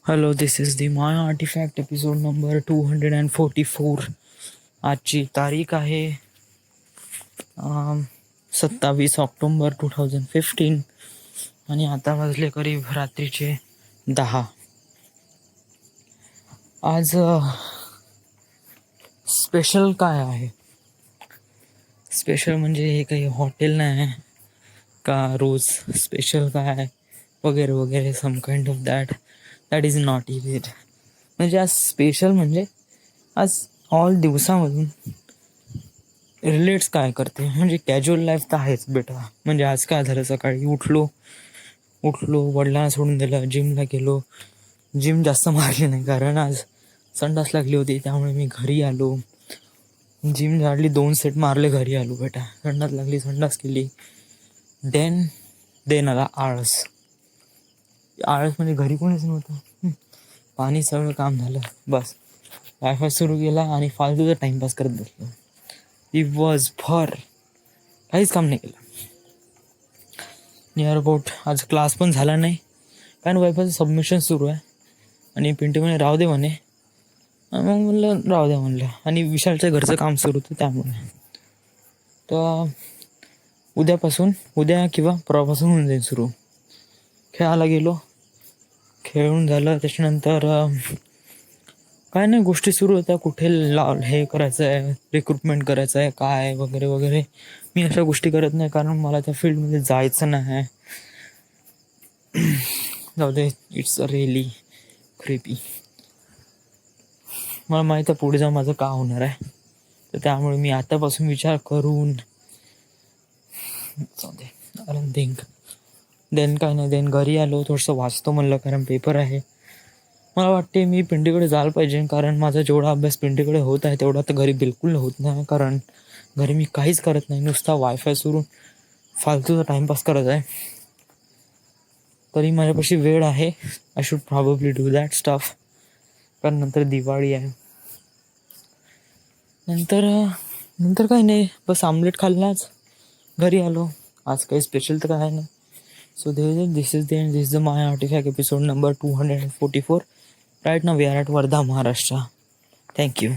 Hello, this is the my artefact episode number 244. आजची तारीख आहे 27 ऑक्टोबर 2015 आणि आता वाजले करीब रात्रीचे 10. आज स्पेशल काय आहे? स्पेशल म्हणजे हे काही हॉटेल नाही आहे का रोज स्पेशल काय वगैरे वगैरे, some kind of that is not it. म्हणजे आज स्पेशल म्हणजे आज ऑल दिवसामधून रिलेट्स काय करते, म्हणजे कॅज्युअल लाईफ तर आहेच बेटा. म्हणजे आज काय झालं, सकाळी उठलो वडिलांना सोडून दिलं, जिमला गेलो. जिम जास्त मारली नाही कारण आज संडास लागली होती, त्यामुळे मी घरी आलो. जिम झाडली, 2 सेट मारले, घरी आलो बेटा. संडास लागली, संडास केली. देन आला आळस म्हणजे घरी कोणीच नव्हतं. पाणी सगळं काम झालं, बस वायफाय सुरू केला आणि फालतूचा टाइमपास करत बसलो. दिवसभर काहीच काम नाही केलं. नियर अबाउट आज क्लास पण झाला नाही कारण वायफायचं सबमिशन सुरू आहे आणि पिंटू म्हणे राहू दे म्हणे. मग म्हणलं राहू द्या म्हणलं, आणि विशालच्या घरचं काम सुरू होतं त्यामुळे. तर उद्या किंवा परवापासून होऊन जाईल सुरू. खेळायला गेलो, खेळून झालं. त्याच्यानंतर काय नाही, गोष्टी सुरू होत्या, कुठे हे करायचं आहे, रिक्रुटमेंट करायचं आहे, काय वगैरे वगैरे. मी अशा गोष्टी करत नाही कारण मला त्या फील्डमध्ये जायचं नाही. जाऊ दे, इट्स अ रिअली क्रेपी. मला माहीत आहे पुढे जाऊन माझं का होणार आहे, तर त्यामुळे मी आतापासून विचार करून जाऊ दे, आय डोंट थिंक. देन काय नाही, देन घरी आलो, थोडंसं वाचतो म्हणलं कारण पेपर आहे. मला वाटते मी पिंडीकडे जायला पाहिजे कारण माझा जेवढा अभ्यास पिंडीकडे होत आहे तेवढा तर घरी बिलकुल होत नाही. कारण घरी मी काहीच करत नाही, नुसता वायफाय सुरू फालतूचा टाइमपास करत आहे. तरी माझ्यापाशी वेळ आहे, I should probably do that stuff. कारण नंतर दिवाळी आहे. नंतर काही नाही, बस आमलेट खाल्लाच, घरी आलो. आज काही स्पेशल तर काय नाही. So this is the My Artifact episode number 244. Right now we are at Wardha, Maharashtra. Thank you.